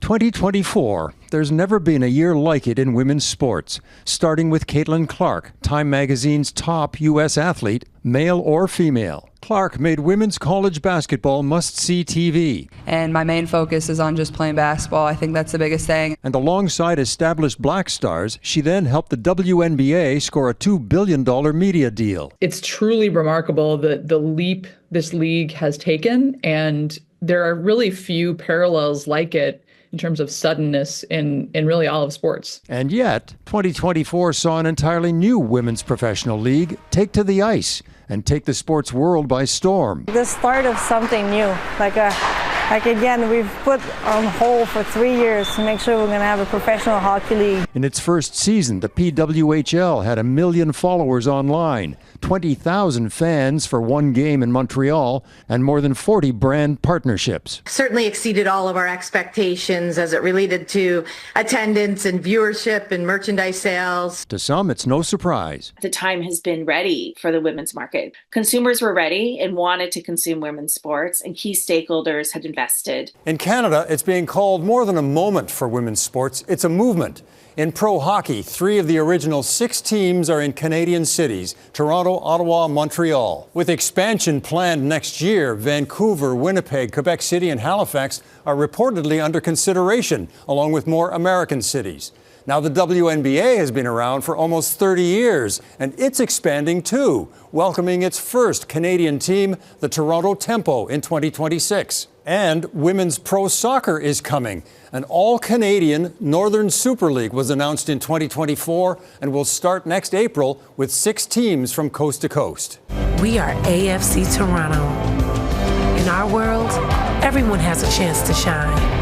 2024. There's never been a year like it in women's sports, starting with Caitlin Clark, Time Magazine's top U.S. athlete, male or female. Clark made women's college basketball must-see TV. And my main focus is on just playing basketball. I think that's the biggest thing. And alongside established black stars, she then helped the WNBA score a $2 billion media deal. It's truly remarkable the leap this league has taken, and there are really few parallels like it in terms of suddenness in really all of sports. And yet, 2024 saw an entirely new women's professional league take to the ice and take the sports world by storm. The start of something new, like again, we've put on hold for 3 years to make sure we're going to have a professional hockey league. In its first season, the PWHL had 1 million followers online, 20,000 fans for one game in Montreal, and more than 40 brand partnerships. Certainly exceeded all of our expectations as it related to attendance and viewership and merchandise sales. To some, it's no surprise. The time has been ready for the women's market. Consumers were ready and wanted to consume women's sports, and key stakeholders had invested. In Canada, it's being called more than a moment for women's sports. It's a movement. In pro hockey, 3 of the original 6 teams are in Canadian cities: Toronto, Ottawa, Montreal. With expansion planned next year, Vancouver, Winnipeg, Quebec City, and Halifax are reportedly under consideration, along with more American cities. Now, the WNBA has been around for almost 30 years, and it's expanding too, welcoming its first Canadian team, the Toronto Tempo, in 2026. And women's pro soccer is coming. An all-Canadian Northern Super League was announced in 2024 and will start next April with 6 teams from coast to coast. We are AFC Toronto. In our world, everyone has a chance to shine.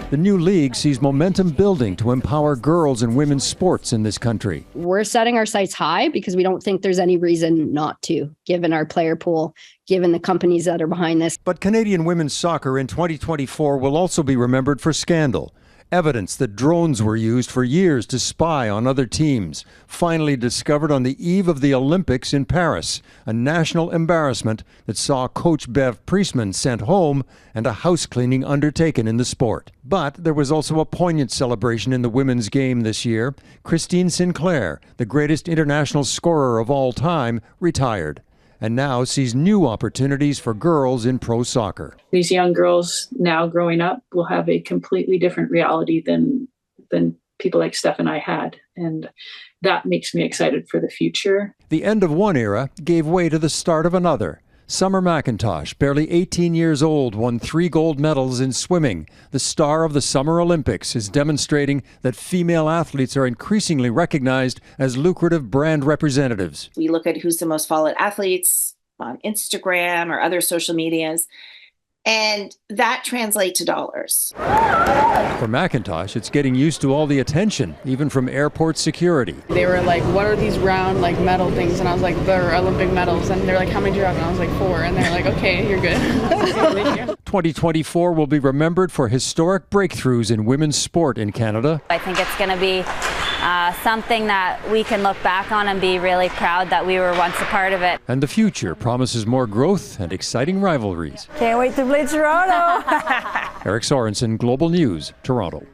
The new league sees momentum building to empower girls and women's sports in this country. We're setting our sights high because we don't think there's any reason not to, given our player pool, given the companies that are behind this. But Canadian women's soccer in 2024 will also be remembered for scandal. Evidence that drones were used for years to spy on other teams, finally discovered on the eve of the Olympics in Paris, a national embarrassment that saw coach Bev Priestman sent home and a house cleaning undertaken in the sport. But there was also a poignant celebration in the women's game this year. Christine Sinclair, the greatest international scorer of all time, retired, and now sees new opportunities for girls in pro soccer. These young girls now growing up will have a completely different reality than people like Steph and I had. And that makes me excited for the future. The end of one era gave way to the start of another. Summer McIntosh, barely 18 years old, won 3 gold medals in swimming. The star of the Summer Olympics is demonstrating that female athletes are increasingly recognized as lucrative brand representatives. We look at who's the most followed athletes on Instagram or other social medias, and that translates to dollars. For McIntosh, it's getting used to all the attention, even from airport security. They were like, what are these round medal things? And I was like, they're Olympic medals. And they're like, how many do you have? And I was like, 4. And they're like, okay, you're good. 2024 will be remembered for historic breakthroughs in women's sport in Canada. I think it's going to be something that we can look back on and be really proud that we were once a part of it. And the future promises more growth and exciting rivalries. Can't wait to play Toronto. Eric Sorensen, Global News, Toronto.